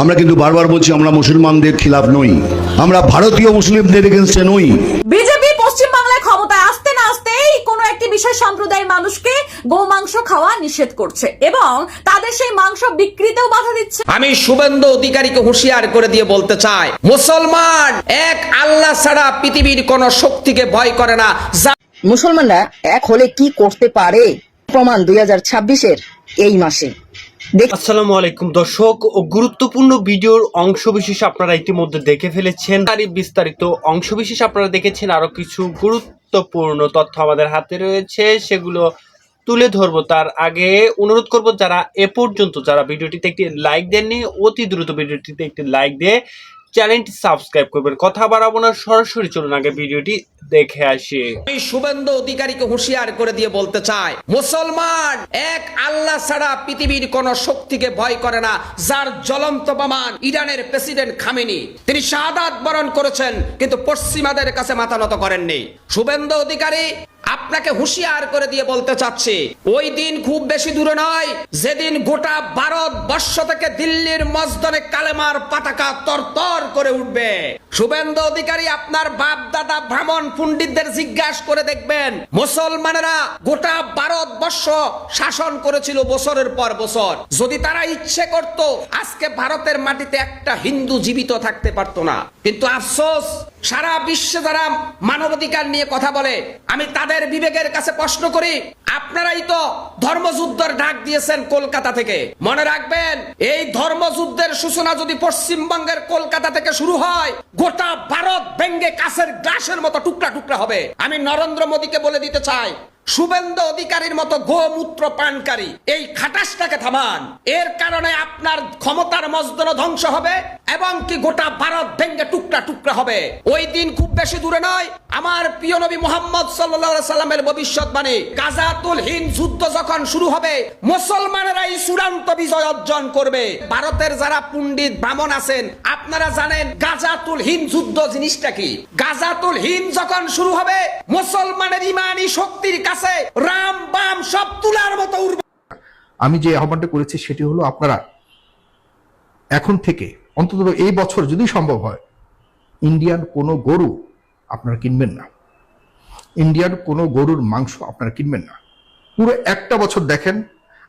আমরা কিন্তু বারবার বলছি আমরা মুসলমানদের খিলাফ নই, আমরা ভারতীয় মুসলিমদের এগেনস্টে নই। বিজেপি পশ্চিম বাংলায় ক্ষমতায় আসতে না আসতেই কোনো একটি বিশেষ সম্প্রদায়ের মানুষকে গোমাংস খাওয়া নিষেধ করছে এবং তাদের সেই মাংস বিক্রিতেও বাধা দিচ্ছে। আমি শুভেন্দু অধিকারীকে হুঁশিয়ার করে দিয়ে বলতে চাই, মুসলমান এক আল্লাহ ছাড়া পৃথিবীর কোন শক্তিকে ভয় করে না। মুসলমানরা এক হলে কি করতে পারে প্রমাণ 2026-এর এই মাসে। আসসালামু আলাইকুম দর্শক, গুরুত্বপূর্ণ ভিডিওর অংশবিশেষ আপনারা ইতিমধ্যে দেখে ফেলেছেন। তারই বিস্তারিত অংশবিশেষ আপনারা দেখেছেন। আরো কিছু গুরুত্বপূর্ণ তথ্য আমাদের হাতে রয়েছে, সেগুলো তুলে ধরবো। তার আগে অনুরোধ করব, যারা এ পর্যন্ত যারা ভিডিওটিতে একটি লাইক দেননি, অতি দ্রুত ভিডিওটিতে একটি লাইক দিয়ে চ্যানেলটি সাবস্ক্রাইব করবেন। কথা বাড়াবো না, সরাসরি চলুন আগে ভিডিওটি দেখে আসি। আমি শুভেন্দু অধিকারীকে হুঁশিয়ার করে দিয়ে বলতে চাই, মুসলমান এক আল্লাহ ছাড়া পৃথিবীর কোন শক্তিকে ভয় করে না। যার জ্বলন্ত প্রমাণ ইরানের প্রেসিডেন্ট খামেনি, তিনি শাহাদাত বরণ করেছেন কিন্তু পশ্চিমাদের কাছে মাথা নত করেননি। শুভেন্দু অধিকারী আপনাকে হুঁশিয়ার করে দিয়ে বলতে চাচ্ছি, ওই দিন খুব বেশি দূরে নয় যেদিন গোটা ভারতবর্ষ থেকে দিল্লির মসজিদে কালেমার পতাকা তরতর করে উঠবে। শুভেন্দু অধিকারী আপনার বাপ দাদা ব্রাহ্মণ পণ্ডিতদের জিজ্ঞাসা করে দেখবেন, মুসলমানেরা গোটা ভারতবর্ষ শাসন করেছিল বছরের পর বছর। যদি তারা ইচ্ছে করত আজকে ভারতের মাটিতে একটা হিন্দু জীবিত থাকতে পারতো না। কিন্তু আফসোস, সারা বিশ্বে যারা মানবাধিকার নিয়ে কথা বলে, আমি তাদের বিবেকের কাছে প্রশ্ন করি, আপনারাই তো ধর্মযুদ্ধের ডাক দিয়েছেন কলকাতা থেকে। মনে রাখবেন, এই ধর্মযুদ্ধের সূচনা যদি পশ্চিমবঙ্গের কলকাতা থেকে শুরু হয়, গোটা ভারত ভেঙ্গে কাছের গ্লাসের মতো টুকরা টুকরা হবে। আমি নরেন্দ্র মোদীকে বলে দিতে চাই, শুভেন্দু অধিকারীর মতো গোমূত্র পানকারী এই খাটাসটাকে থামান। এর কারণে আপনার ক্ষমতার মসনদ ধ্বংস হবে এবং কি গোটা ভারত ভেঙ্গে টুকরা টুকরা হবে। ওই দিন খুব বেশি দূরে নয়, আমার প্রিয় নবী মুহাম্মদ সাল্লাল্লাহু আলাইহি সাল্লামের ভবিষ্যৎবাণী, গাজাতুল হিন্দ যুদ্ধ যখন শুরু হবে, মুসলমানেরাই চূড়ান্ত বিজয় অর্জন করবে। ভারতের যারা পণ্ডিত ব্রাহ্মণ আছেন, আপনারা জানেন গাজাতুল হিন্দ যুদ্ধ জিনিসটা কি। গাজাতুল হিন্দ যখন শুরু হবে, মুসলমানের ইমানি শক্তির কাছে রাম বাম সব তুলার মতো উঠবে। আমি যে আহ্বানটা করেছি সেটি হলো, আপনারা এখন থেকে অন্তত এই বছর যদি সম্ভব হয়, ইন্ডিয়ান কোনো গরু আপনারা কিনবেন না, ইন্ডিয়ান কোনো গরুর মাংস আপনারা কিনবেন না। পুরো একটা বছর দেখেন,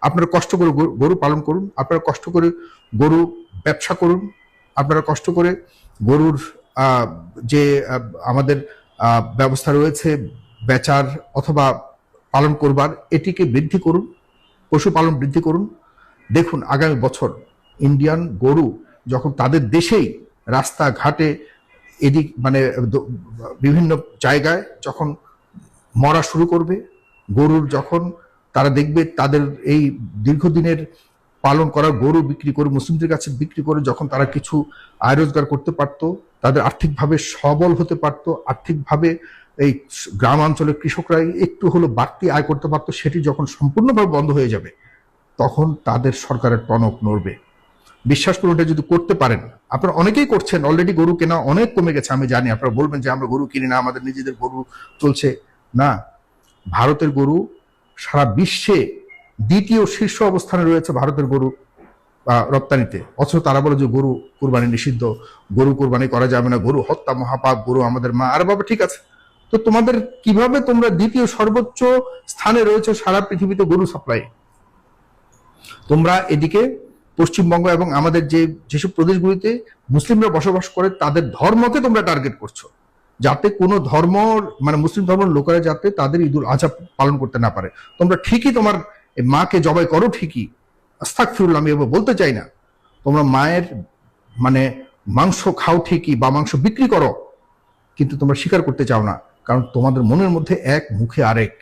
আপনারা কষ্ট করে গরু পালন করুন, আপনারা কষ্ট করে গরু ব্যবসা করুন, আপনারা কষ্ট করে গরুর যে আমাদের ব্যবস্থা রয়েছে বেচার অথবা পালন করবার, এটিকে বৃদ্ধি করুন, পশুপালন বৃদ্ধি করুন। দেখুন আগামী বছর ইন্ডিয়ান গরু যখন তাদের দেশেই রাস্তাঘাটে এদিক মানে বিভিন্ন জায়গায় যখন মরা শুরু করবে, গরুর যখন তারা দেখবে তাদের এই দীর্ঘদিনের পালন করার গরু বিক্রি করে মুসলিমদের কাছে বিক্রি করে যখন তারা কিছু আয় রোজগার করতে পারতো, তাদের আর্থিকভাবে সবল হতে পারতো, আর্থিকভাবে এই গ্রামাঞ্চলের কৃষকরা একটু হলো বাড়তি আয় করতে পারতো, সেটি যখন সম্পূর্ণভাবে বন্ধ হয়ে যাবে, তখন তাদের সরকারের টনক নড়বে। বিশ্বাস করুন, এটা যদি করতে পারেন, আপনারা অনেকেই করছেন, অলরেডি গরু কেনা অনেক কমে গেছে আমি জানি। আপনারা বলবেন যে আমরা গরু কিনি না, আমাদের নিজেদের গরু চলছে না। ভারতের গরু সারা বিশ্বে দ্বিতীয় শীর্ষ অবস্থানে রয়েছে ভারতের গরু রপ্তানিতে, অথচ তারা বলে যে গরু কুরবানি নিষিদ্ধ, গরু কুরবানি করা যাবে না, গরু হত্যা মহাপাপ, গরু আমাদের মা। আরে বাবা, ঠিক আছে, তো তোমাদের কিভাবে তোমরা দ্বিতীয় সর্বোচ্চ স্থানে রয়েছে সারা পৃথিবীতে গরু সাপ্লাই? তোমরা এদিকে পশ্চিমবঙ্গ এবং আমাদের যেসব প্রদেশগুলিতে মুসলিমরা বসবাস করে তাদের ধর্মকে তোমরা টার্গেট করছো, যাতে কোনো ধর্ম মানে মুসলিম ধর্মের লোকেরা যাতে তাদের ঈদুল আজহা পালন করতে না পারে। তোমরা ঠিকই তোমার মাকে জবাই করো, ঠিকই, আস্তাগফিরুল্লাহ, আমি এবার বলতে চাই না, তোমরা মায়ের মানে মাংস খাও ঠিকই বা মাংস বিক্রি করো, কিন্তু তোমরা স্বীকার করতে চাও না, কারণ তোমাদের মনের মধ্যে এক, মুখে আরেক।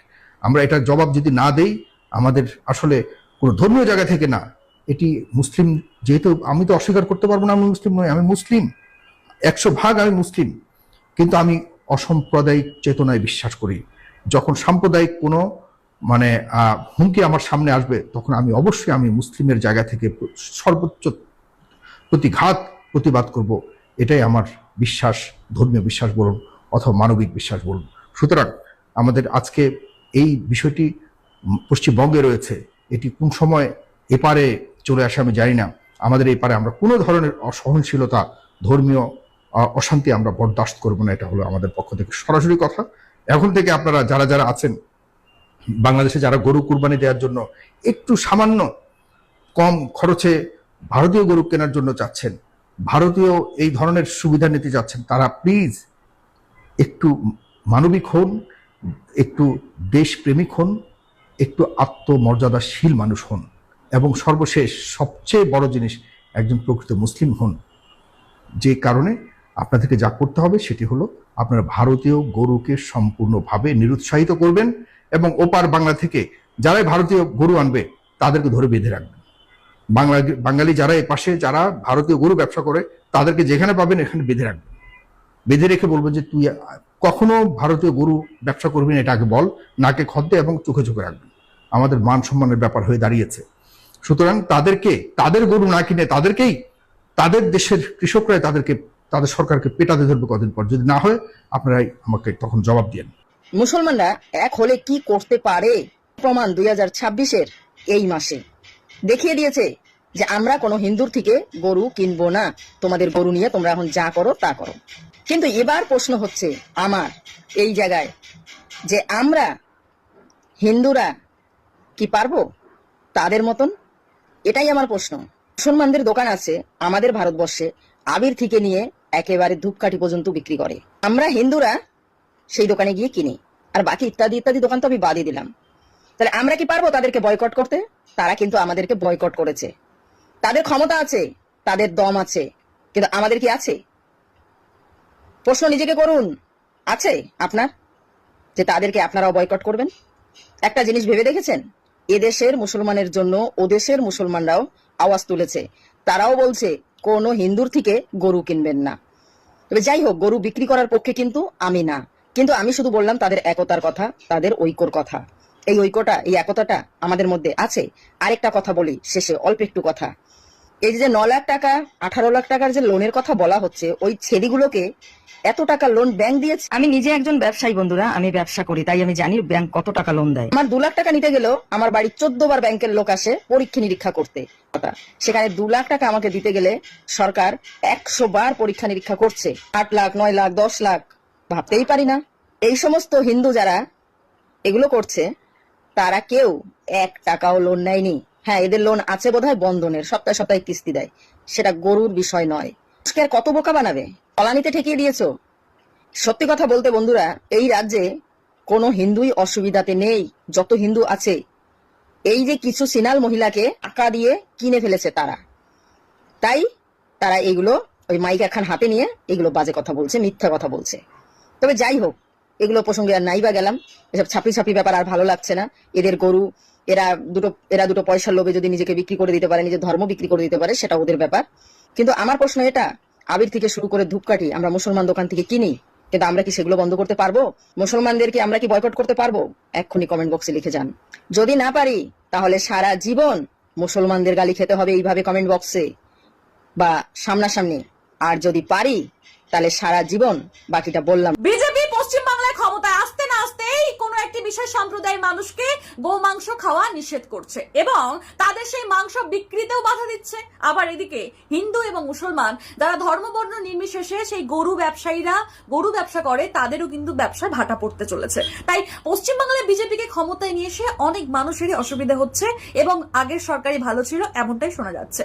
আমরা এটার জবাব যদি না দেই, আমাদের আসলে কোনো ধর্মীয় জায়গা থেকে না, এটি মুসলিম, যেহেতু আমি তো অস্বীকার করতে পারবো না আমি মুসলিম নই, আমি মুসলিম 100% আমি মুসলিম, কিন্তু আমি অসাম্প্রদায়িক চেতনায় বিশ্বাস করি। যখন সাম্প্রদায়িক কোনো মানে হুমকি আমার সামনে আসবে, তখন আমি অবশ্যই আমি মুসলিমের জায়গা থেকে সর্বোচ্চ প্রতিবাদ করব। এটাই আমার বিশ্বাস, ধর্মীয় বিশ্বাস বলুন অথবা মানবিক বিশ্বাস বলুন। সুতরাং আমাদের আজকে এই বিষয়টি পশ্চিমবঙ্গে রয়েছে, এটি কোন সময় এপারে চলে আসে আমি জানি না। আমাদের এই পারে আমরা কোনো ধরনের অসহনশীলতা, ধর্মীয় অশান্তি আমরা বরদাস্ত করবো না। এটা হলো আমাদের পক্ষ থেকে সরাসরি কথা। এখন থেকে আপনারা যারা যারা আছেন বাংলাদেশে, যারা গরু কুরবানি দেওয়ার জন্য একটু সামান্য কম খরচে ভারতীয় গরু কেনার জন্য চাচ্ছেন, ভারতীয় এই ধরনের সুবিধা নিতে যাচ্ছেন, তারা প্লিজ একটু মানবিক হন, একটু দেশপ্রেমিক হন, একটু আত্মমর্যাদাশীল মানুষ হন, এবং সর্বশেষ সবচেয়ে বড় জিনিস একজন প্রকৃত মুসলিম হন। যে কারণে আপনাদেরকে যা করতে হবে সেটি হলো আপনারা ভারতীয় গরুকে সম্পূর্ণভাবে নিরুৎসাহিত করবেন, এবং ওপার বাংলা থেকে যারাই ভারতীয় গরু আনবে তাদেরকে ধরে বেঁধে রাখবেন। বাঙালি যারা এ পাশে যারা ভারতীয় গরু ব্যবসা করে তাদেরকে যেখানে পাবেন এখানে বেঁধে রাখবেন। বেঁধে রেখে বলবেন যে তুই কখনো ভারতীয় গরু ব্যবসা করবি না, এটা আগে বল, নাকে খদ্দে এবং চোখে চোখে রাখবেন। আমাদের মান সম্মানের ব্যাপার হয়ে দাঁড়িয়েছে। সুতরাং তাদেরকে, তাদের গরু না কিনে তাদেরকেই, তাদের দেশের কৃষকরাই তাদের সরকারকে পেটাতে ধরবে কদিন পর। যদি না হয় আপনারাই আমাকে তখন জবাব দিয়েন। মুসলমানরা এক হলে কি করতে পারে প্রমাণ 2026-এর এই মাসে দেখিয়ে দিয়েছে যে আমরা কোনো হিন্দুর থেকে গরু কিনবো না, তোমাদের গরু নিয়ে তোমরা এখন যা করো তা করো। কিন্তু এবার প্রশ্ন হচ্ছে আমার এই জায়গায় যে আমরা হিন্দুরা কি পারবো তাদের মতন? এটাই আমার প্রশ্ন। মুসলমানদের দোকান আছে আমাদের ভারতবর্ষে, আবির থেকে নিয়ে একেবারে ধূপকাঠি পর্যন্ত বিক্রি করে। আমরা হিন্দুরা সেই দোকানে গিয়ে কিনি, আর বাকি ইত্যাদি ইত্যাদি দোকান তো আমি বাদই দিলাম। তাহলে আমরা কি পারবো তাদেরকে বয়কট করতে? তারা কিন্তু আমাদেরকে বয়কট করেছে। তাদের ক্ষমতা আছে, তাদের দম আছে, কিন্তু আমাদের কি আছে? প্রশ্ন নিজেকে করুন, আছে আপনার যে তাদেরকে আপনারাও বয়কট করবেন? একটা জিনিস ভেবে দেখেছেন, এদেশের মুসলমানের জন্য ওদেশের মুসলমানরাও আওয়াজ তুলেছে। তারাও বলছে কোনো হিন্দুর থেকে গরু কিনবেন না। তবে যাই হোক, গরু বিক্রি করার পক্ষে কিন্তু আমি না, কিন্তু আমি শুধু বললাম তাদের একতার কথা, তাদের ঐক্যর কথা। এই ঐক্যটা, এই একতাটা আমাদের মধ্যে আছে। আরেকটা কথা বলি শেষে, অল্প একটু কথা। এই যে 9 লাখ টাকা 18 লাখ টাকার যে লোনের কথা বলা হচ্ছে, ওই ছেলেগুলোকে এত টাকা লোন ব্যাংক দিয়েছে। আমি নিজে একজন ব্যবসায়ী বন্ধুরা, আমি ব্যবসা করি, তাই আমি জানি ব্যাংক কত টাকা লোন দেয়। আমার 2 লাখ টাকা নিতে গেলেও আমার বাড়ি 14 বার ব্যাংকের লোক আসে পরীক্ষা নিরীক্ষা করতে। সেখানে 2 লাখ টাকা আমাকে দিতে গেলে সরকার 100 বার পরীক্ষা নিরীক্ষা করছে। 8 লাখ 9 লাখ 10 লাখ ভাবতেই পারি না। এই সমস্ত হিন্দু যারা এগুলো করছে তারা কেউ 1 টাকাও লোন নেয়নি। হ্যাঁ, এদের লোন আছে বোধহয় বন্ধনের, সপ্তাহে সপ্তাহে কিস্তি দেয়। সেটা গরুর বিষয় নয়। আর কত বোকা বানাবে? তলানিতে ঠেকিয়ে দিয়েছো। সত্যি কথা বলতে বন্ধুরা, এই রাজ্যে কোনো হিন্দুই অসুবিধাতে নেই। যত হিন্দু আছে, এই যে কিছু সিনাল মহিলাকে টাকা দিয়ে কিনে ফেলেছে তারা, তাই তারা এগুলো ওই মাইক একখান হাতে নিয়ে এগুলো বাজে কথা বলছে, মিথ্যা কথা বলছে। তবে যাই হোক, এগুলো প্রসঙ্গে আর নাইবা গেলাম। এসব ছাপি ছাপি ব্যাপার আর ভালো লাগছে না। এদের গরু এরা দুটো পয়সার লোভে যদি নিজেকে বিক্রি করে দিতে পারে, নিজের ধর্ম বিক্রি করে দিতে পারে, সেটা ওদের ব্যাপার। কিন্তু আমার প্রশ্ন এটা, আবির থেকে শুরু করে ধূপকাঠি আমরা মুসলমান দোকান থেকে কিনি, কিন্তু আমরা কি সেগুলো বন্ধ করতে পারবো? মুসলমানদেরকে আমরা কি বয়কট করতে পারবো? এক্ষুনি কমেন্ট বক্সে লিখে যান। যদি না পারি তাহলে সারা জীবন মুসলমানদের গালি খেতে হবে এইভাবে কমেন্ট বক্সে বা সামনাসামনি। আর যদি পারি তাহলে সারা জীবন বাকিটা বললাম। বিজেপি পশ্চিম বাংলায় ক্ষমতায় আসতে না আসতেই কোনো একটি বিশেষ সম্প্রদায়ের মানুষকে গোমাংস খাওয়া নিষেধ করছে এবং তাদের সেই মাংস বিক্রিতেও বাধা দিচ্ছে। আবার এদিকে হিন্দু এবং মুসলমান যারা ধর্মবর্ণ নির্বিশেষে সেই গরু ব্যবসায়ীরা গরু ব্যবসা করে, তাদেরও কিন্তু ব্যবসায় ভাটা পড়তে চলেছে। তাই পশ্চিম বাংলায় বিজেপিকে ক্ষমতায় নিয়ে এসে অনেক মানুষেরই অসুবিধা হচ্ছে এবং আগের সরকারই ভালো ছিল এমনটাই শোনা যাচ্ছে।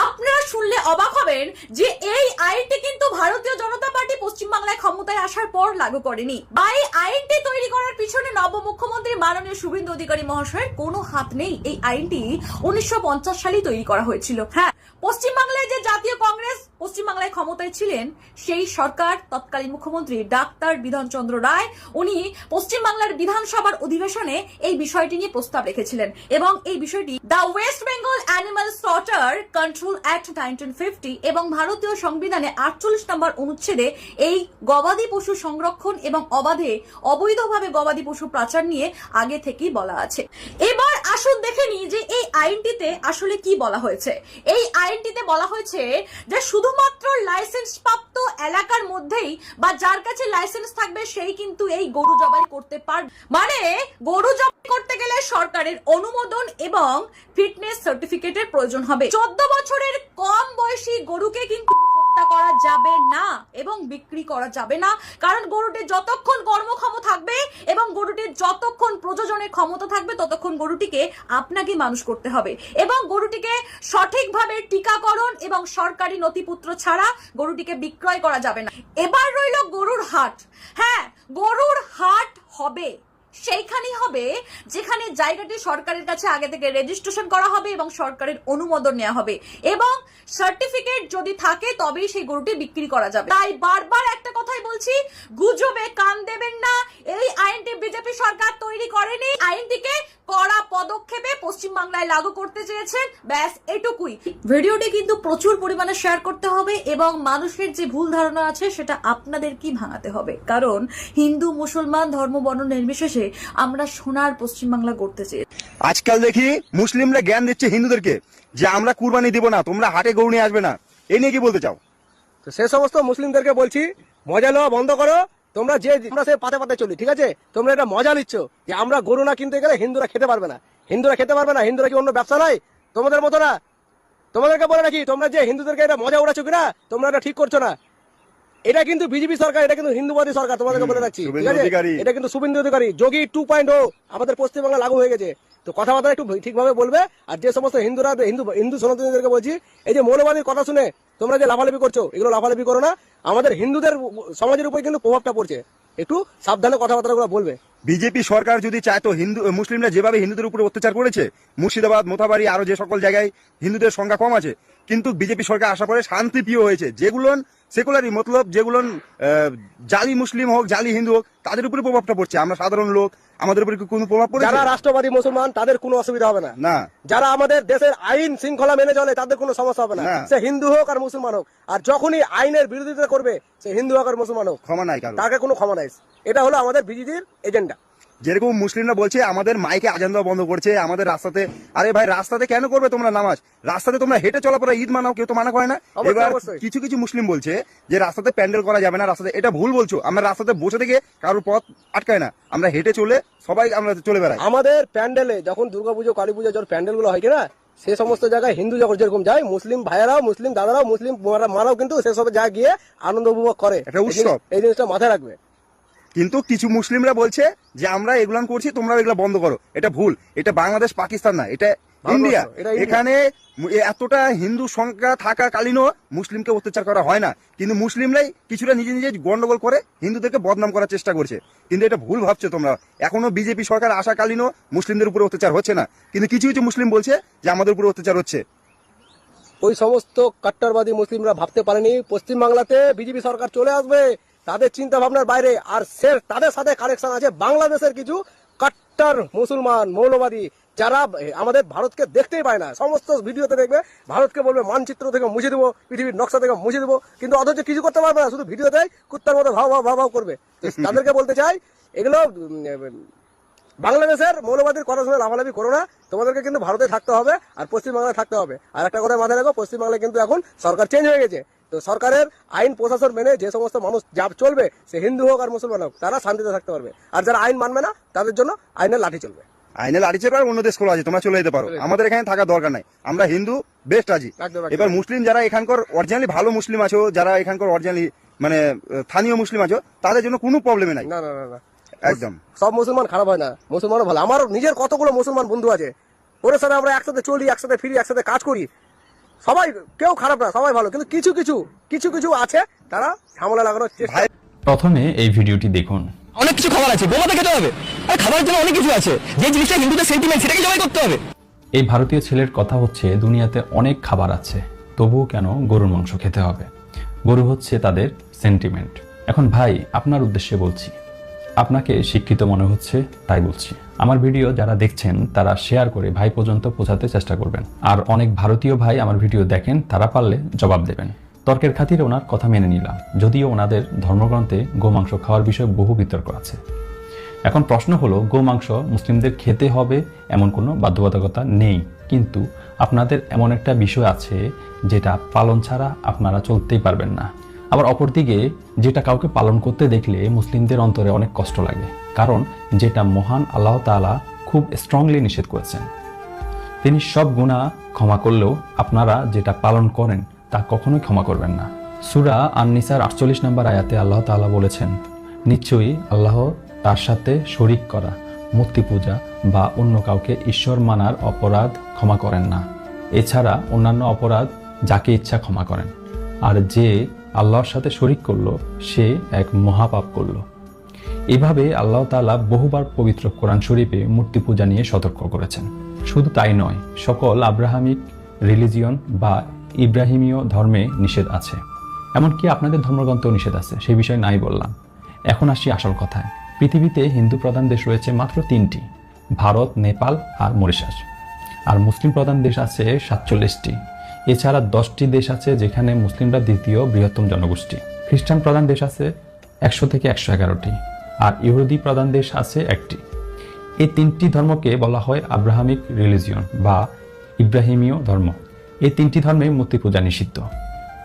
আপনারা শুনলে অবাক হবেন যে এই আইনটি কিন্তু ভারতীয় জনতা পার্টি পশ্চিমবাংলায় ক্ষমতায় আসার পর লাগু করেনি। বা এই আইনটি তৈরি করার পিছনে নব মুখ্যমন্ত্রী মাননীয় শুভেন্দু অধিকারী মহাশয়ের কোনো হাত নেই। এই আইনটি 1950 সালেই তৈরি করা হয়েছিল। হ্যাঁ, পশ্চিমবাংলায় যে জাতীয় কংগ্রেস পশ্চিমবাংলায় ক্ষমতায় ছিলেন, সেই সরকার তৎকালীন মুখ্যমন্ত্রী ডাক্তার বিধানচন্দ্র রায়, উনি পশ্চিমবাংলার বিধানসভার অধিবেশনে এই বিষয়টি নিয়ে প্রস্তাব রেখেছিলেন এবং এই বিষয়টি the West Bengal animal slaughter control act 1950 এবং ভারতীয় সংবিধানে 48 নম্বর অনুচ্ছেদে এই গবাদি পশু সংরক্ষণ এবং অবৈধভাবে গবাদি পশু পাচার নিয়ে আগে থেকেই বলা আছে। এবার আসুন দেখে নিই যে এই আইনটিতে আসলে কি বলা হয়েছে। এই আইনটিতে বলা হয়েছে যে শুধুমাত্র লাইসেন্স প্রাপ্ত এলাকার মধ্যেই বা যার কাছে লাইসেন্স থাকবে সেই কিন্তু এই গরু জবাই করতে পারবে। মানে গরু জবাই করতে গেলে সরকারের অনুমোদন এবং ফিটনেস সার্টিফিকেটের প্রয়োজন হবে। 14 বছরের কম বয়সী গরুকে কিন্তু হত্যা করা যাবে না এবং বিক্রি করা যাবে না, কারণ গরুটি যতক্ষণ কর্মক্ষম থাকবে এবং গরুটির যতক্ষণ প্রজননের ক্ষমতা থাকবে ততক্ষণ গরুটিকে আপনাকে মানুষ করতে হবে এবং গরুটিকে সঠিকভাবে টিকাকরণ এবং সরকারি নথিপত্র ছাড়া গরুটিকে বিক্রয় করা যাবে না। এবার রইল গরুর হাট। হ্যাঁ, গরুর হাট হবে, সেইখানেই হবে যেখানে জায়গাটি সরকারের কাছে আগে থেকে রেজিস্ট্রেশন করা হবে এবং সরকারের অনুমোদন নেওয়া হবে এবং সার্টিফিকেট যদি থাকে তবেই সেই গরুটি বিক্রি করা যাবে। তাই বারবার একটা কথাই বলছি, গুজবে কান দেবেন না। এই আইনটি বিজেপি সরকার তৈরি করেনি, আইনটিকে কড়া পদক্ষেপে পশ্চিমবাংলায় লাগু করতে চেয়েছেন, ব্যাস এটুকুই। ভিডিওটি কিন্তু প্রচুর পরিমাণে শেয়ার করতে হবে এবং মানুষের যে ভুল ধারণা আছে সেটা আপনাদেরকেই ভাঙাতে হবে, কারণ হিন্দু মুসলমান ধর্ম বর্ণ নির্বিশেষে আমরা সোনার পশ্চিমবাংলা গড়তে চাই। আজকাল দেখি মুসলিমরা জ্ঞান দিচ্ছে হিন্দুদেরকে যে আমরা কুরবানি দিব না, তোমরা হাটে গরু নিয়ে আসবে না। এই নিয়ে কি বলতে চাও? তো সে সমস্ত মুসলিমদেরকে বলছি, মজা নেওয়া বন্ধ করো। তোমরা আমরা সে পাতে পাতে চলি, ঠিক আছে? তোমরা এটা মজা নিচ্ছ যে আমরা গরু না কিনতে গেলে হিন্দুরা খেতে পারবে না। হিন্দুরা খেতে পারবে না, হিন্দুরা কি অন্য ব্যবসা নাই তোমাদের মতো না? তোমাদেরকে বলে নাকি তোমরা যে হিন্দুদেরকে এটা মজা উড়াচ্ছ কিনা, তোমরা এটা ঠিক করছো না। এটা কিন্তু বিজেপি সরকার, এটা কিন্তু হিন্দুবাদী সরকার, তোমাদেরকে বলে রাখছি, ঠিক আছে? এটা কিন্তু শুভেন্দু অধিকারী, যোগী 2.0 আমাদের পশ্চিমবাংলা লাগু হয়ে গেছে। তো কথাবার্তা একটু ঠিকভাবে বলবে। আর যে সমস্ত হিন্দুরা হিন্দু সনাতনীদেরকে বলছি, এই যে মৌলবাদীর কথা শুনে তোমরা যে লাফালাফি করছো, এগুলো লাফালাফি করো না। আমাদের হিন্দুদের সমাজের উপর কিন্তু প্রভাবটা পড়ছে, একটু সাবধানে কথাবার্তাগুলো বলবে। বিজেপি সরকার যদি চায় তো মুসলিমরা যেভাবে হিন্দুদের উপরে অত্যাচার করেছে, মুর্শিদাবাদ, মোথাবাড়ি, আরো যে সকল জায়গায় হিন্দুদের সংখ্যা কম আছে, কিন্তু বিজেপি সরকার আশা করে শান্তিপ্রিয় হয়েছে। যেগুলো সেকুলারি মতলব, যেগুলো জালি মুসলিম হোক জালি হিন্দু হোক, তাদের উপরে প্রভাবটা পড়ছে। আমরা সাধারণ লোক, আমাদের উপরে কোনো প্রভাব পড়ে? যারা রাষ্ট্রবাদী মুসলমান তাদের কোনো অসুবিধা হবে না, না। যারা আমাদের দেশের আইন শৃঙ্খলা মেনে চলে তাদের কোনো সমস্যা হবে না, সে হিন্দু হোক আর মুসলমান হোক। আর যখনই আইনের বিরোধিতা করবে, সে হিন্দু হোক আর মুসলমান হোক, ক্ষমা নাই কারণ, তাকে কোনো ক্ষমা নাই। এটা হলো আমাদের বিজেপির এজেন্ডা। যেরকম মুসলিমরা বলছে আমাদের মাইকে আজান দেওয়া বন্ধ করছে, আমাদের রাস্তাতে, আরে ভাই রাস্তাতে কেন করবে তোমরা নামাজ? রাস্তাতে তোমরা হেঁটে চলাফেরা ঈদ মানাও, কেউ তো মানা করে না। এবার কিছু কিছু মুসলিম বলছে যে রাস্তাতে প্যান্ডেল করা যাবে না, রাস্তাতে, এটা ভুল বলছো। আমরা রাস্তাতে বসে থেকে কারোর পথ আটকায় না, আমরা হেঁটে চলে সবাই আমরা চলে বেড়াই। আমাদের প্যান্ডেলে যখন দুর্গাপুজো কালী পুজো যখন প্যান্ডেল গুলো হয় কিনা, সে সমস্ত জায়গায় হিন্দু যখন যেরকম যায়, মুসলিম ভাইয়েরাও, মুসলিম দাদারাও, মুসলিম মারাও কিন্তু সেসব জায়গায় গিয়ে আনন্দ উপভোগ করে। একটা উৎসব, এই জিনিসটা মাথায় রাখবে। কিন্তু কিছু মুসলিমরা বলছে যে আমরা এগুলান করছি, তোমরা এগুলা বন্ধ করো। এটা ভুল। এটা বাংলাদেশ পাকিস্তান না, এটা ইন্ডিয়া। এখানে এতটা হিন্দু সংখ্যা থাকা কালীনও মুসলিমকে অত্যাচার করা হয় না, কিন্তু মুসলিমরাই কিছুটা নিজে নিজে গন্ডগোল করে হিন্দুদেরকে বদনাম করার চেষ্টা করছে। কিন্তু এটা ভুল ভাবছো তোমরা। এখনো বিজেপি সরকার আসাকালীনও মুসলিমদের উপরে অত্যাচার হচ্ছে না, কিন্তু কিছু কিছু মুসলিম বলছে যে আমাদের উপরে অত্যাচার হচ্ছে। ওই সমস্ত কাট্টারবাদী মুসলিমরা ভাবতে পারেনি পশ্চিমবাংলাতে বিজেপি সরকার চলে আসবে, তাদের চিন্তা ভাবনার বাইরে। আর তাদের সাথে কানেকশন আছে বাংলাদেশের কিছু কাট্টার মুসলমান মৌলবাদী, যারা আমাদের ভারতকে দেখতেই পায় না। সমস্ত ভিডিওতে দেখবে ভারতকে বলবে মানচিত্র থেকে মুছে দেবো, পৃথিবীর নকশা থেকে মুছে দেবো, কিন্তু অথচ কিছু করতে পারবে না, শুধু ভিডিওতেই কুত্তার মতো ভাও ভাও ভাও ভাও করবে। তাদেরকে বলতে চাই, এগুলো বাংলাদেশের মৌলবাদীর কথা শুনে লাফালাফি করো না। তোমাদেরকে কিন্তু ভারতে থাকতে হবে আর পশ্চিমবাংলায় থাকতে হবে। আর একটা কথা মাথায় রাখো, পশ্চিমবাংলায় কিন্তু এখন সরকার চেঞ্জ হয়ে গেছে। তো সরকারের আইন প্রশাসন মেনে যে সমস্ত মানুষ যা চলবে, সে হিন্দু হোক আর মুসলমান হোক, তারা শান্তিতে থাকতে পারবে। আর যারা আইন মানবে না, তাদের জন্য আইনের লাঠি চলবে। আইনে লাঠি চলবে। আর অন্য দেশ খোলা আছে, তোমরা চলে যেতে পারো, আমাদের এখানে থাকার দরকার নাই। আমরা হিন্দু বেস্ট আছি। এবার মুসলিম যারা এখানকার অরিজিনালি ভালো মুসলিম আছো, যারা এখানকার অরিজিনালি মানে স্থানীয় মুসলিম আছো, তাদের জন্য কোনো প্রবলেমে নাই। না না না, একদম সব মুসলমান খারাপ হয় না, মুসলমানও ভালো। আমার নিজের কতগুলো মুসলমান বন্ধু আছে, ওদের সাথে আমরা একসাথে চলি, একসাথে ফিরি, একসাথে কাজ করি। সবাই কেউ খারাপ না, সবাই ভালো। কিন্তু কিছু কিছু আছে তারা ঝামেলা লাগানোর চেষ্টা। প্রথমে এই ভিডিওটি দেখুন। অনেক কিছু খাবার আছে, গোমাতা খেতে হবে। আর খাবারের জন্য অনেক কিছু আছে, যে জিনিসটা হিন্দুদের সেন্টিমেন্ট, সেটাকে জবাই করতে হবে। এই ভারতীয় ছেলের কথা হচ্ছে দুনিয়াতে অনেক খাবার আছে, তবুও কেন গরুর মাংস খেতে হবে? গরু হচ্ছে তাদের সেন্টিমেন্ট। এখন ভাই, আপনার উদ্দেশ্যে বলছি, আপনাকে শিক্ষিত মনে হচ্ছে তাই বলছি। আমার ভিডিও যারা দেখছেন তারা শেয়ার করে ভাই পর্যন্ত পৌঁছাতে চেষ্টা করবেন। আর অনেক ভারতীয় ভাই আমার ভিডিও দেখেন, তারা পারলে জবাব দেবেন। তর্কের খাতিরে ওনার কথা মেনে নিলাম, যদিও ওনাদের ধর্মগ্রন্থে গোমাংস খাওয়ার বিষয়ে বহু বিতর্ক আছে। এখন প্রশ্ন হলো, গোমাংস মুসলিমদের খেতে হবে এমন কোনো বাধ্যবাধকতা নেই, কিন্তু আপনাদের এমন একটা বিষয় আছে যেটা পালন ছাড়া আপনারা চলতেই পারবেন না। আবার অপরদিকে যেটা কাউকে পালন করতে দেখলে মুসলিমদের অন্তরে অনেক কষ্ট লাগে, কারণ যেটা মহান আল্লাহ তাআলা খুব স্ট্রংলি নিষেধ করেছেন। তিনি সব গুনাহ ক্ষমা করলেও আপনারা যেটা পালন করেন তা কখনোই ক্ষমা করবেন না। সূরা আন-নিসার 48 নম্বর আয়াতে আল্লাহ তাআলা বলেছেন, নিশ্চয়ই আল্লাহ তার সাথে শরীক করা, মূর্তি পূজা বা অন্য কাউকে ঈশ্বর মানার অপরাধ ক্ষমা করেন না। এছাড়া অন্যান্য অপরাধ যাকে ইচ্ছা ক্ষমা করেন। আর যে আল্লাহর সাথে শরীক করলো সে এক মহাপাপ করলো। এভাবে আল্লাহ তাআলা বহুবার পবিত্র কোরআন শরীফে মূর্তি পূজা নিয়ে সতর্ক করেছেন। শুধু তাই নয়, সকল আব্রাহামিক রিলিজিয়ন বা ইব্রাহিমীয় ধর্মে নিষেধ আছে, এমনকি আপনাদের ধর্মগ্রন্থেও নিষেধ আছে, সেই বিষয় নাই বললাম। এখন আসি আসল কথায়। পৃথিবীতে হিন্দু প্রধান দেশ রয়েছে মাত্র 3টি, ভারত, নেপাল আর মরিশাস। আর মুসলিম প্রধান দেশ আছে 47টি। এছাড়া 10টি দেশ আছে যেখানে মুসলিমরা দ্বিতীয় বৃহত্তম জনগোষ্ঠী। খ্রিস্টান প্রধান দেশ আছে 100 থেকে 111টি, আর ইহুদি প্রধান দেশ আছে 1টি। এই 3টি ধর্মকে বলা হয় আব্রাহামিক রিলিজিয়ন বা ইব্রাহিমীয় ধর্ম। এই 3টি ধর্মে মূর্তি পূজা নিষিদ্ধ।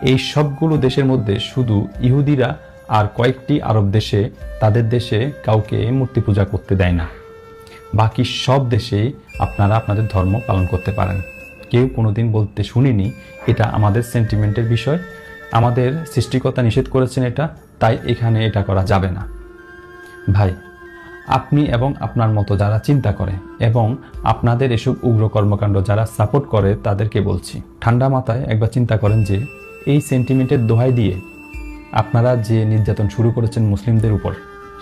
এই সবগুলো দেশের মধ্যে শুধু ইহুদিরা আর কয়েকটি আরব দেশে তাদের দেশে কাউকে মূর্তি পূজা করতে দেয় না। বাকি সব দেশেই আপনারা আপনাদের ধর্ম পালন করতে পারেন। কেউ কোনোদিন বলতে শুনিনি এটা আমাদের সেন্টিমেন্টের বিষয়, আমাদের সৃষ্টিকর্তা নিষেধ করেছেন এটা, তাই এখানে এটা করা যাবে না। ভাই, আপনি এবং আপনার মতো যারা চিন্তা করে এবং আপনাদের এসব উগ্র কর্মকাণ্ড যারা সাপোর্ট করে তাদেরকে বলছি, ঠান্ডা মাথায় একবার চিন্তা করেন যে এই সেন্টিমেন্টের দোহাই দিয়ে আপনারা যে নির্যাতন শুরু করেছেন মুসলিমদের উপর,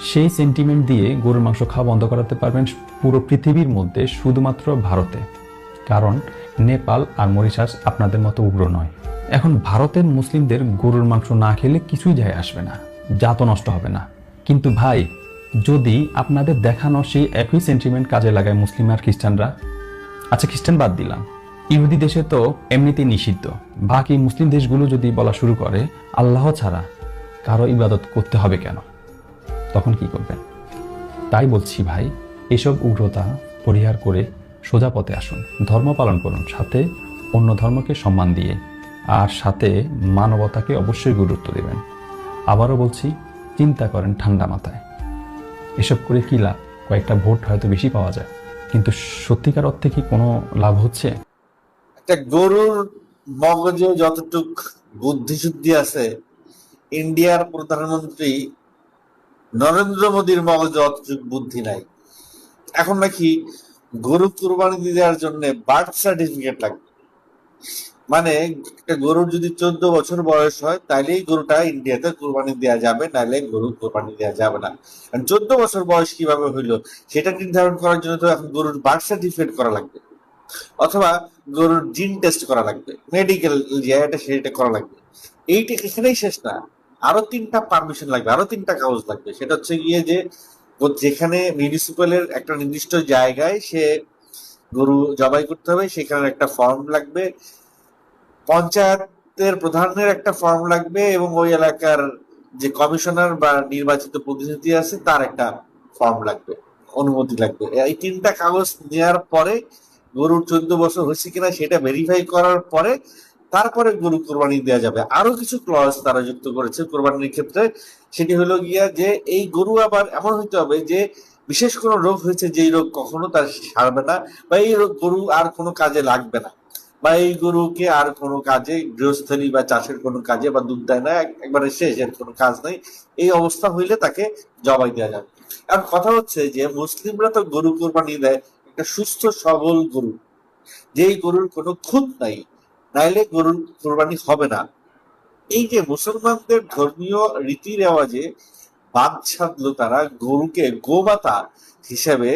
সেই সেন্টিমেন্ট দিয়ে গরুর মাংস খাওয়া বন্ধ করাতে পারবেন পুরো পৃথিবীর মধ্যে শুধুমাত্র ভারতে, কারণ নেপাল আর মরিশাস আপনাদের মতো উগ্র নয়। এখন ভারতের মুসলিমদের গরুর মাংস না খেলে কিছুই যায় আসবে না, জাতও নষ্ট হবে না। কিন্তু ভাই, যদি আপনাদের দেখানো সেই একই সেন্টিমেন্ট কাজে লাগায় মুসলিম আর খ্রিস্টানরা, আচ্ছা খ্রিস্টান বাদ দিলাম, ইহুদি দেশে তো এমনিতেই নিষিদ্ধ, বাকি মুসলিম দেশগুলো যদি বলা শুরু করে আল্লাহ ছাড়া কারো ইবাদত করতে হবে কেন, তখন কি করবেন? তাই বলছি ভাই, এসব উগ্রতা পরিহার করে সোজা পথে আসুন, ধর্ম পালন করুন, সাথে অন্য ধর্মকে সম্মান দিয়ে, আর সাথে মানবতাকে অবশ্যই গুরুত্ব দেবেন। আবারও বলছি, চিন্তা করেন ঠান্ডা মাথায়। এসব করে কি লাভ? কয়েকটা ভোট হয়তো বেশি পাওয়া যায়, কিন্তু সত্যিকার অর্থে কি কোনো লাভ হচ্ছে? একটা গরুর মগজে যতটুক বুদ্ধি শুদ্ধি আছে, ইন্ডিয়ার প্রধানমন্ত্রী নরেন্দ্র মোদীর মগজে অতটুক বুদ্ধি নাই। এখন নাকি গরু কুরবানি দেওয়ার জন্য বার্থ সার্টিফিকেট লাগবে। মানে একটা গরুর যদি 14 বছর বয়স হয় তাইলেই গরুটা ইন্ডিয়াতে কুরবানি দেওয়া যাবে, নাইলে গরু কুরবানি দেওয়া যাবে না। 14 বছর বয়স কিভাবে হইলো সেটা নির্ধারণ করার জন্য তো এখন গরুর বার্থ সার্টিফিকেট করা লাগবে, অথবা গরুর জিন টেস্ট করা লাগবে, মেডিকেল এটা সেটা করা লাগবে। এইটা এখানেই শেষ না, আরো 3টা পারমিশন লাগবে, আরো 3টা কাগজ লাগবে। সেটা হচ্ছে গিয়ে যে যেখানে মিউনিসিপ্যালের একটা নির্দিষ্ট জায়গায় সে গরু জবাই করতে হবে সেখানে একটা ফর্ম লাগবে, পঞ্চায়েতের প্রধানের একটা ফর্ম লাগবে, এবং ওই এলাকার যে কমিশনার বা নির্বাচিত প্রতিনিধি আছে তার একটা ফর্ম লাগবে, অনুমতি লাগবে। এই 3টা কাগজ নেওয়ার পরে গরুর 14 বছর হয়েছে কিনা সেটা ভেরিফাই করার পরে তারপরে গরু কোরবানি দেওয়া যাবে। আরো কিছু ক্লজ তারা যুক্ত করেছে কোরবানির ক্ষেত্রে, সেটি হলো গিয়া যে এই গরু আবার এমন হইতে হবে যে বিশেষ কোনো রোগ হয়েছে যেই রোগ কখনো তার সারবে না, বা এই গরু আর কোনো কাজে লাগবে না, বা এই গরুকে আর কোনো কাজে গৃহস্থলী বা চাষের কোনো কাজে বা দুধ দেয় না, একবারে শেষ, এর কোনো কাজ নাই, এই অবস্থা হইলে তাকে জবাই দেওয়া যাবে। এখন কথা হচ্ছে যে মুসলিমরা তো গরু কোরবানি দেয় একটা সুস্থ সবল গরু, যেই গরুর কোনো খুঁত নাই, নাইলে গরুর কোরবানি হবে না। এই যে মুসলমানদের ধর্মীয় রীতি রেওয়াজে বাদ সাধলো তারা গরুকে গোমাতা হিসেবে,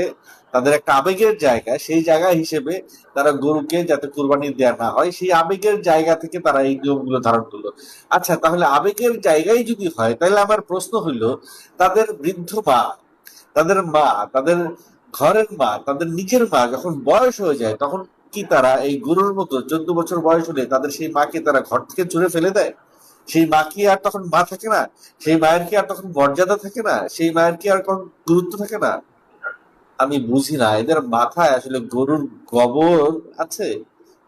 তাদের একটা আবেগের জায়গা, সেই জায়গা হিসেবে তারা গরুকে যাতে কোরবানি দেওয়া না হয় সেই আবেগের জায়গা থেকে তারা এই নিয়মগুলো ধারণ করলো। আচ্ছা, তাহলে আবেগের জায়গায় যদি হয় তাহলে আমার প্রশ্ন হইল, তাদের বৃদ্ধ মা, তাদের মা, তাদের ঘরের মা, তাদের নিজের মা যখন বয়স হয়ে যায় তখন কি তারা এই গরুর মতো 14 বছর বয়স হলে তাদের সেই মাকে তারা ঘর থেকে ছুড়ে ফেলে দেয়? সেই মা কি আর তখন মা থাকে না? সেই মায়ের কি আর তখন মর্যাদা থাকে না? সেই মায়ের কি আর কোনো গুরুত্ব থাকে না? আমি বুঝি না এদের মাথায় আসলে গরুর গোবর আছে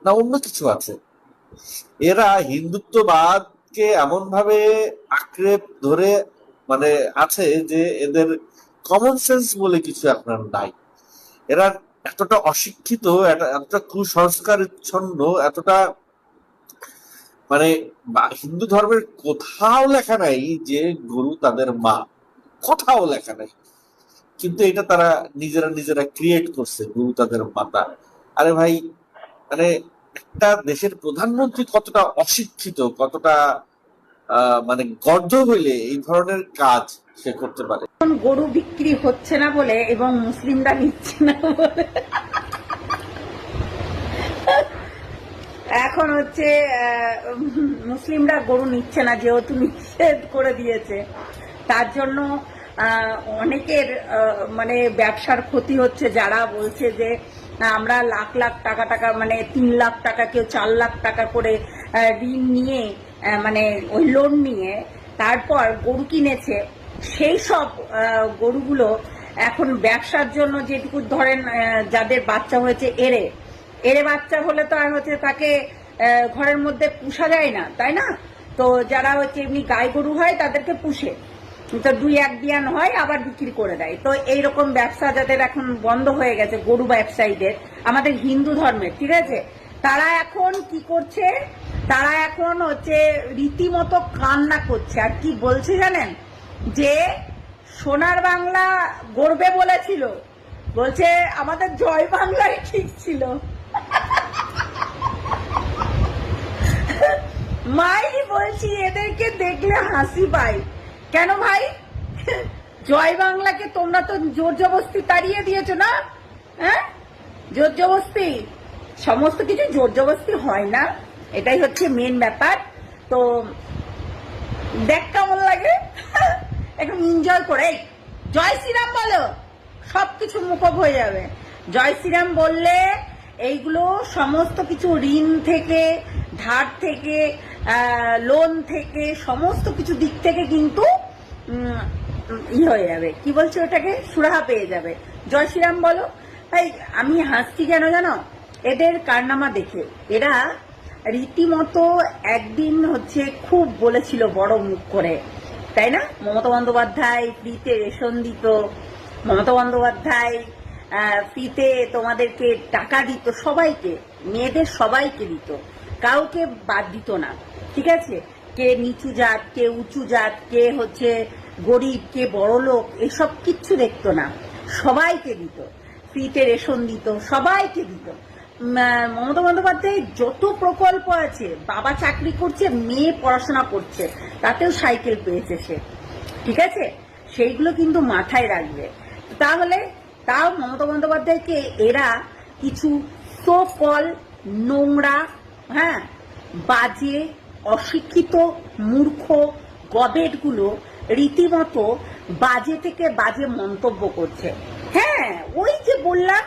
না অন্য কিছু আছে। এরা হিন্দুত্ববাদকে এমন ভাবে আঁকড়ে ধরে মানে আছে যে এদের কমন সেন্স বলে কিছু আপনার নাই। এরা এতটা অশিক্ষিত, এতটা কুসংস্কারচ্ছন্ন, এতটা মানে হিন্দু ধর্মের কোথাও লেখা নাই যে গরু তাদের মা, কোথাও লেখা নাই, কিন্তু এটা তারা নিজেরা ক্রিয়েট করছে গরু তাদের মাতা। আরে ভাই, মানে একটা দেশের প্রধানমন্ত্রী কতটা অশিক্ষিত, কতটা মানে গর্ধ হইলে এই ধরনের কাজ সে করতে পারে। গরু বিক্রি হচ্ছে না বলে এবং মুসলিমরা নিচ্ছে না বলে এখন হচ্ছে মুসলিমরা গরু নিচ্ছে না, যেহেতু নিষেধ করে দিয়েছে, তার জন্য অনেকের মানে ব্যবসার ক্ষতি হচ্ছে। যারা বলছে যে আমরা লাখ লাখ টাকা মানে 3 লাখ টাকা, কেউ 4 লাখ টাকা করে ঋণ নিয়ে মানে ওই লোন নিয়ে তারপর গরু কিনেছে, সেই সব গরুগুলো এখন ব্যবসার জন্য যেটুকু ধরেন যাদের বাচ্চা হয়েছে এরে বাচ্চা হলে তো আর হচ্ছে তাকে ঘরের মধ্যে পুষা যায় না, তাই না? তো যারা হচ্ছে এমনি গাই গরু হয় তাদেরকে পুষে, তো 2-1 বিয়ান হয় আবার বিক্রি করে দেয়। তো এইরকম ব্যবসা যাদের এখন বন্ধ হয়ে গেছে, গরু ব্যবসায়ীদের, আমাদের হিন্দু ধর্মের, ঠিক আছে, তারা এখন কি করছে, তারা এখন হচ্ছে রীতিমতো কান্না করছে। আর কি বলছে জানেন? যে সোনার বাংলা গড়বে বলেছিল, বলছে আমাদের জয় বাংলাই ঠিক ছিল। মাই বলছি, এদেরকে দেখলে হাসি পায়। কেন ভাই? জয় বাংলাকে তোমরা তো জোর জবরদস্তি তাড়িয়ে দিয়েছো না? হ্যাঁ, জোর জবরদস্তি, সমস্ত কিছু জোর জবরদস্তি হয় না, এটাই হচ্ছে মেন ব্যাপার। তো দেখ কেমন লাগে, এখন এনজয় করে জয় শ্রীরাম বলো, সবকিছু মুখব হয়ে যাবে। জয় শ্রীরাম বললে এইগুলো সমস্ত কিছু ঋণ থেকে, ধার থেকে, লোন থেকে, সমস্ত কিছু দিক থেকে কিন্তু হয়ে যাবে, কি বলছে ওটাকে, সুরাহা পেয়ে যাবে। জয় শ্রীরাম বলো। তাই আমি হাসছি কেন জানো? এদের কারনামা দেখে। এরা রীতিমতো একদিন হচ্ছে খুব বলেছিল বড় মুখ করে, তাই না? মমতা বন্দ্যোপাধ্যায় ফ্রিতে রেশন দিত, মমতা বন্দ্যোপাধ্যায় ফ্রিতে তোমাদেরকে টাকা দিত, সবাইকে, মেয়েদের সবাইকে দিত, কাউকে বাদ দিত না, ঠিক আছে? কে নিচু জাত, কে উঁচু জাত, কে হচ্ছে গরিব, কে বড় লোক, এসব কিচ্ছু দেখতো না, সবাইকে দিত, ফ্রিতে রেশন দিত, সবাইকে দিত। মমতা বন্দ্যোপাধ্যায় যত প্রকল্প আছে, বাবা চাকরি করছে, মেয়ে পড়াশোনা করছে, তাতেও সাইকেল পেয়েছে সে, ঠিক আছে? সেইগুলো কিন্তু মাথায় রাখবে। তাহলে তাও মমতা বন্দ্যোপাধ্যায়কে এরা কিছু সো কল নোংরা, হ্যাঁ, বাজে, অশিক্ষিত, মূর্খ গবেটগুলো রীতিমতো বাজে থেকে বাজে মন্তব্য করছে। হ্যাঁ, ওই যে বললাম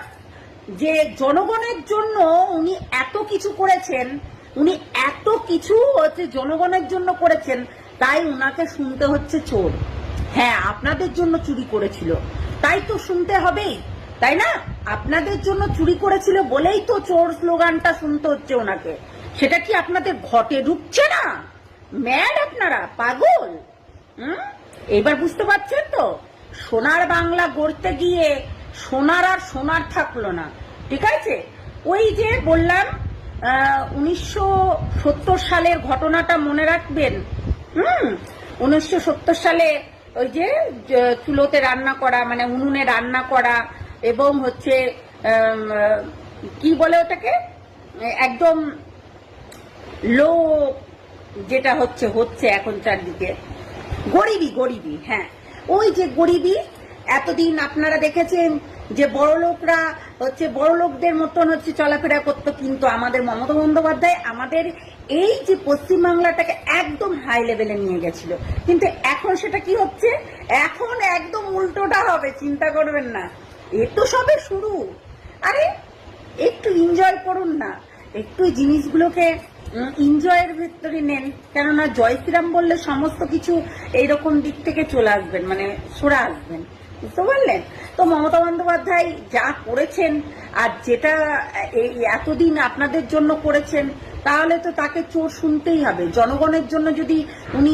যে জনগণের জন্য উনি এত কিছু করেছেন, উনি এত কিছু হচ্ছে জনগণের জন্য করেছেন, তাই উনাকে শুনতে হচ্ছে চোর। হ্যাঁ, আপনাদের জন্য চুরি করেছিল, তাই তো শুনতে হবেই, তাই না? আপনাদের জন্য চুরি করেছিল বলেই তো চোর স্লোগানটা শুনতে হচ্ছে ওনাকে। সেটা কি আপনাদের ঘটে ঢুকছে না? ম্যাড আপনারা, পাগল। এবার বুঝতে পারছেন তো? সোনার বাংলা গড়তে গিয়ে সোনার আর সোনার থাকলো না, ঠিক আছে? ওই যে বললাম 1970 সালের ঘটনাটা মনে রাখবেন। 1970 সালে ওই যে চুলোতে রান্না করা, মানে উনুনে রান্না করা, এবং হচ্ছে কি বলে ওটাকে, একদম লো, যেটা হচ্ছে এখন চারদিকে গরিবি। হ্যাঁ, ওই যে গরিবি, এতদিন আপনারা দেখেছেন যে বড় লোকরা হচ্ছে বড় লোকদের মতন হচ্ছে চলাফেরা করতো, কিন্তু আমাদের মমতা বন্দ্যোপাধ্যায় আমাদের এই যে পশ্চিমবাংলাটাকে একদম হাই লেভেলে নিয়ে গেছিল। কিন্তু এখন সেটা কি হচ্ছে? এখন একদম উল্টোটা হবে, চিন্তা করবেন না, এ তো সবে শুরু। আরে একটু এনজয় করুন না, একটু জিনিসগুলোকে এনজয়ের ভিতরে নেন, কেননা জয় শ্রীরাম বললে সমস্ত কিছু এইরকম দিক থেকে চলে আসবেন, মানে সরে আসবেন। বুঝতে পারলেন? তো মমতা বন্দ্যোপাধ্যায় যা করেছেন আর যেটা এই এতদিন আপনাদের জন্য করেছেন, তাহলে তো তাকে চোর শুনতেই হবে। জনগণের জন্য যদি উনি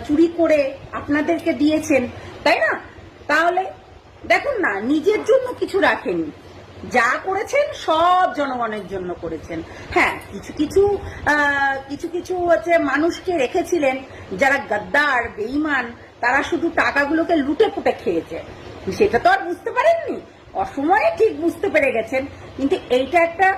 চুরি করে আপনাদেরকে দিয়েছেন, তাই না? তাহলে দেখুন না, নিজের জন্য কিছু রাখেনি, যা করেছেন সব জনগণের জন্য করেছেন। হ্যাঁ, কিছু কিছু মানুষকে রেখেছিলেন যারা গাদ্দার বেঈমান, তারা শুধু টাকাগুলোকে লুটে পুটে খেয়েছে, সেটা তো আর বুঝতে পারেননি, অসময়ে ঠিক বুঝতে পেরে গেছেন। কিন্তু এইটা একটা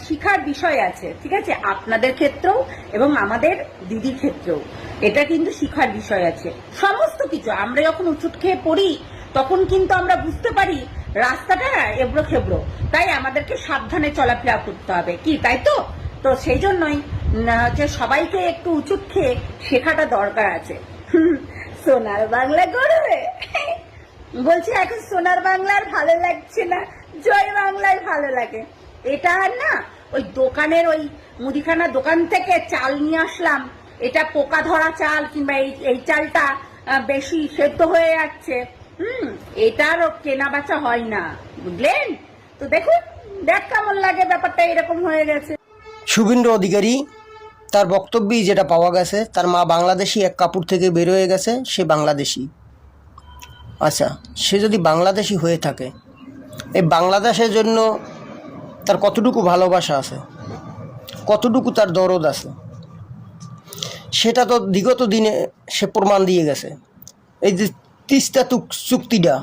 শিখার বিষয় আছে, ঠিক আছে, আপনাদের ক্ষেত্রেও এবং আমাদের দিদির ক্ষেত্রেও এটা কিন্তু শিখার বিষয় আছে। সমস্ত কিছু আমরা যখন উচুট খেয়ে পড়ি, তখন কিন্তু আমরা বুঝতে পারি রাস্তাটা এবড়ো খেবড়ো, তাই আমাদেরকে সাবধানে চলাফেরা করতে হবে, কি তাই তো? তো সেই জন্যই সবাইকে একটু উচুট খেয়ে শেখাটা দরকার আছে। সোনার বাংলা গড়বে বলছি, এখন সোনার বাংলার ভালো লাগছে না, জয় বাংলার ভালো লাগে। এটা আর না, ওই দোকানের ওই মুদিখানা দোকান থেকে চাল নিয়ে আসলাম, এটা পোকা ধরা চাল, কিংবা এই চালটা বেশি সেদ্ধ হয়ে যাচ্ছে, এটারও কেনা বেচা হয় না, বুঝলেন? তো দেখুন, দেখ কেমন লাগে ব্যাপারটা এরকম হয়ে গেছে। শুভেন্দু অধিকারী তার বক্তব্যেই যেটা পাওয়া গেছে, তার মা বাংলাদেশি, এক কাপড় থেকে বের হয়ে গেছে, সে বাংলাদেশি। আচ্ছা, সে যদি বাংলাদেশি হয়ে থাকে, এই বাংলাদেশের জন্য তার কতটুকু ভালোবাসা আছে, কতটুকু তার দরদ আছে, সেটা তো বিগত দিনে সে প্রমাণ দিয়ে গেছে। এই যে তিস্তা চুক্তিটা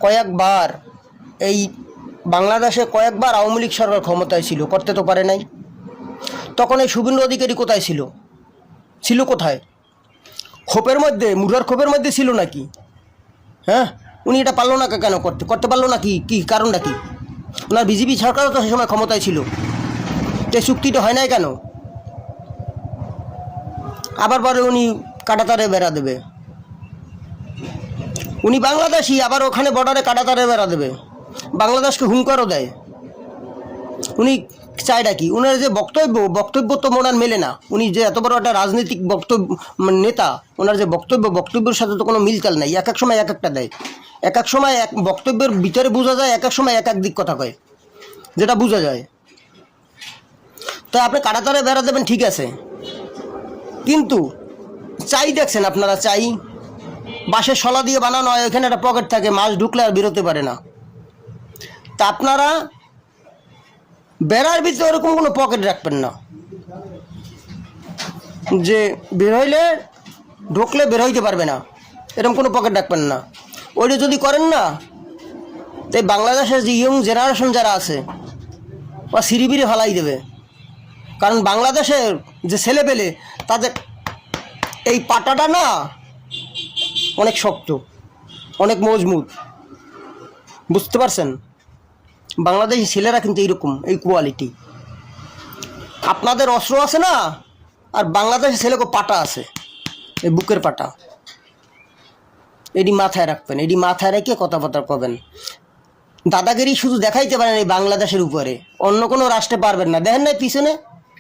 কয়েকবার, এই বাংলাদেশে কয়েকবার আওয়ামী লীগ সরকার ক্ষমতায় ছিল, করতে তো পারে নাই। তখন এই শুভেন্দু অধিকারী কোথায় ছিল কোথায়? ক্ষোভের মধ্যে, মুরার ক্ষোভের মধ্যে ছিল নাকি? হ্যাঁ, উনি এটা পারলো না কেন করতে পারলো না? কি কারণটা কি? ওনার বিজেপি সরকারও তো সে সময় ক্ষমতায় ছিল, তো চুক্তিটা হয় নাই কেন? আবার পরে উনি কাঁটাতারে বেড়া দেবে, উনি বাংলাদেশি, আবার ওখানে বর্ডারে কাঁটাতারে বেড়া দেবে, বাংলাদেশকে হুঙ্কারও দেয়। উনি চায়টা কি? উনার যে বক্তব্য তো ওনার মেলে না। উনি যে এত বড় একটা রাজনৈতিক নেতা, ওনার যে বক্তব্যের সাথে তো কোনো মিলতাল নাই। এক এক সময় এক একটা দেয়, এক এক সময় এক বক্তব্যের ভিতরে বোঝা যায়, এক এক সময় এক এক দিক কথা কয়, যেটা বোঝা যায়। তো আপনি কাঁটাতারে বেড়া দেবেন, ঠিক আছে, কিন্তু চাই দেখছেন আপনারা, চাই বাঁশের শলা দিয়ে বানানো হয়, ওইখানে একটা পকেট থাকে, মাছ ঢুকলে আর বেরোতে পারে না। তা আপনারা বেড়ার ভিতরে ওরকম কোনো পকেট রাখবেন না, যে বের হইলে ঢুকলে বের হইতে পারবে না, এরকম কোনো পকেট রাখবেন না। ওইটা যদি করেন না, তাই বাংলাদেশের যে ইয়ং জেনারেশন যারা আছে, ও সিঁড়িবিড়ি ফালাই দেবে। কারণ বাংলাদেশের যে ছেলেপেলে, তাদের এই পাটাটা না অনেক শক্ত, অনেক মজবুত, বুঝতে পারছেন? বাংলাদেশি ছেলেরা কিন্তু এইরকম, এই কোয়ালিটি। আপনাদের অস্ত্র আছে না, আর বাংলাদেশি ছেলেকে পাটা আছে, এই বুকের পাটা। এটি মাথায় রাখবেন, এটি মাথায় রেখে কথাবার্তা করবেন। দাদাগিরি শুধু দেখাইতে পারেন এই বাংলাদেশের উপরে, অন্য কোনো রাষ্ট্রে পারবেন না। দেখেন নাই পিছনে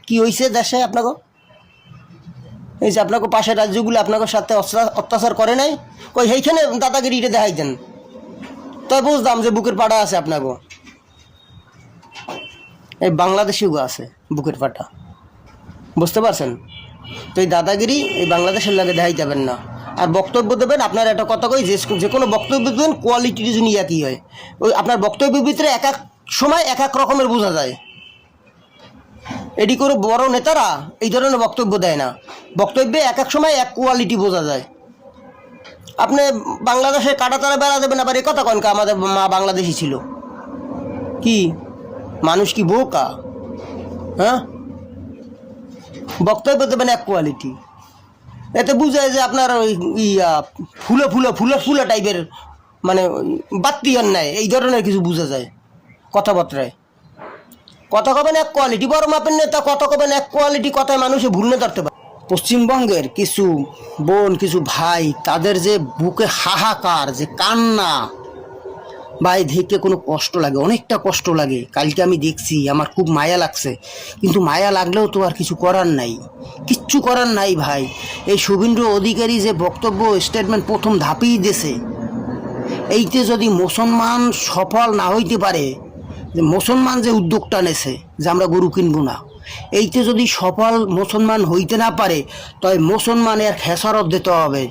কি হয়েছে দেশে আপনাকে? এই যে আপনাকে পাশের রাজ্যগুলো আপনাকে সাথে অত্যাচার করে নাই, কই সেইখানে দাদাগিরিটা দেখাই দেন, তাই বুঝতাম যে বুকের পাটা আছে আপনাকে। এই বাংলাদেশিও আছে বুকের পাটা, বুঝতে পারছেন? তো এই দাদাগিরি এই বাংলাদেশের লাগে দেখাই যাবেন না। আর বক্তব্য দেবেন, আপনার একটা কথা কই, যে কোনো বক্তব্য দেবেন কোয়ালিটি যদি একই হয়। ওই আপনার বক্তব্যের ভিতরে এক এক সময় এক এক রকমের বোঝা যায়। এটি করে বড় নেতারা এই ধরনের বক্তব্য দেয় না, বক্তব্যে এক এক সময় এক কোয়ালিটি বোঝা যায়। আপনি বাংলাদেশে কাঁটাতারা বেড়া দেবেন, আবার এ কথা কন কা আমাদের মা বাংলাদেশি ছিল। কি মানুষ কি বোকা? হ্যাঁ, বক্তব্য দেবেন এক কোয়ালিটি, এতে বুঝায় যে আপনার ওই ফুলা টাইপের, মানে বাত্তি অন্যায়, এই ধরনের কিছু বোঝা যায় কথাবার্তায়। কথা কবেন এক কোয়ালিটি, বড় মাপের নেতা কথা কবেন এক কোয়ালিটি, কথায় মানুষে ভুল না ধরতে পারে। পশ্চিমবঙ্গের কিছু বোন, কিছু ভাই, তাদের যে বুকে হাহাকার, যে কান্না, ভাই দেখে কোনো কষ্ট লাগে, অনেকটা কষ্ট লাগে। কালকে আমি দেখছি, আমার খুব মায়া লাগছে, কিন্তু মায়া লাগলেও তো আর কিছু করার নাই, কিচ্ছু করার নাই ভাই। এই শুভেন্দু অধিকারী যে বক্তব্য স্টেটমেন্ট প্রথম ধাপেই দিয়েছে, এইতে যদি মুসলমান সফল না হইতে পারে, যে মুসলমান যে উদ্যোগটা নেছে যে আমরা গরু কিনবো না, এইতে যদি সফল মুসলমান হইতে না পারে, তবে মুসলমানের খেসারত দিতে হবে,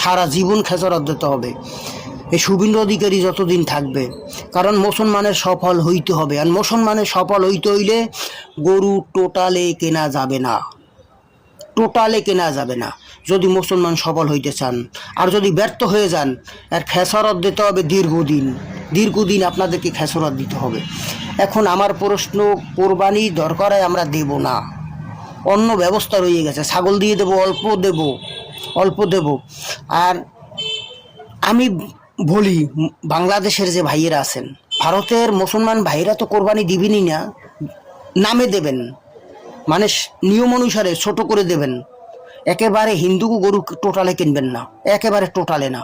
সারা জীবন খেসারত দিতে হবে এই শুভেন্দু অধিকারী যতদিন থাকবে। কারণ মুসলমানের সফল হইতে হবে, আর মুসলমানের সফল হইতে হইলে গরু টোটালে কেনা যাবে না, টোটালে কেনা যাবে না যদি মুসলমান সফল হইতে চান। আর যদি ব্যর্থ হয়ে যান, আর খেসারত দিতে হবে দীর্ঘদিন আপনাদেরকে খেসারত দিতে হবে। এখন আমার প্রশ্ন, কোরবানি দরকারে আমরা দেব না, অন্য ব্যবস্থা রয়ে গেছে, ছাগল দিয়ে দেব, অল্প দেব। আর আমি বলি, বাংলাদেশের যে ভাইয়েরা আছেন, ভারতের মুসলমান ভাইয়েরা তো কোরবানি দিবেনই না, নামে দেবেন, মানে নিয়ম অনুসারে ছোট করে দেবেন। একেবারে হিন্দু গরু টোটালে কিনবেন না, একেবারে টোটালে না।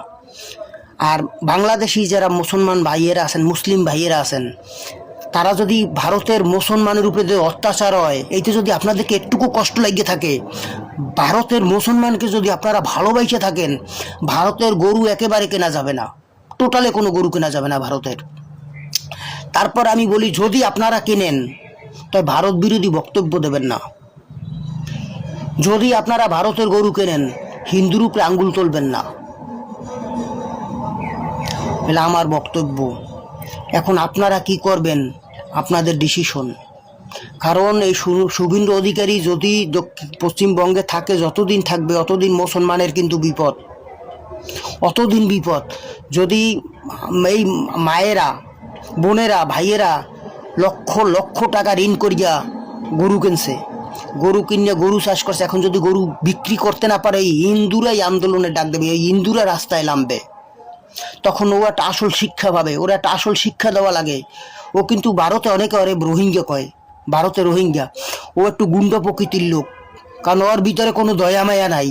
আর বাংলাদেশি যারা মুসলমান ভাইয়েরা আছেন, মুসলিম ভাইয়েরা আছেন, তারা যদি ভারতের মুসলমানের উপরে যে অত্যাচার হয়, এইতে যদি আপনাদেরকে একটুকু কষ্ট লাগিয়ে থাকে, ভারতের মুসলমানকে যদি আপনারা ভালোবাসে থাকেন, ভারতের গরু একেবারে কেনা যাবে না, টোটালে কোনো গরু কেনা যাবে না ভারতের। তারপর আমি বলি, যদি আপনারা কেনেন তাই ভারত বিরোধী বক্তব্য দেবেন না। যদি আপনারা ভারতের গরু কেনেন, হিন্দুর উপরে আঙ্গুল তুলবেন না, এটা আমার বক্তব্য। এখন আপনারা কি করবেন, আপনাদের ডিসিশন। কারণ এই শুভেন্দু অধিকারী যদি পশ্চিমবঙ্গে থাকে, যতদিন থাকবে অতদিন মুসলমানের কিন্তু বিপদ, অতদিন বিপদ। যদি এই মায়েরা, বোনেরা, ভাইয়েরা লক্ষ লক্ষ টাকা ঋণ করিয়া গরু কিনছে, গরু কিনে গরু চাষ করছে, এখন যদি গরু বিক্রি করতে না পারে, এই হিন্দুরাই আন্দোলনে ডাক দেবে, এই হিন্দুরা রাস্তায় নামবে, তখন ও একটা আসল শিক্ষা পাবে। ওরা একটা আসল শিক্ষা দেওয়া লাগে। ও কিন্তু ভারতে অনেকে ওরে রোহিঙ্গা কয়, ভারতে রোহিঙ্গা, ও একটু গুন্ডা প্রকৃতির লোক, কারণ ওর ভিতরে কোনো দয়া মায়া নাই।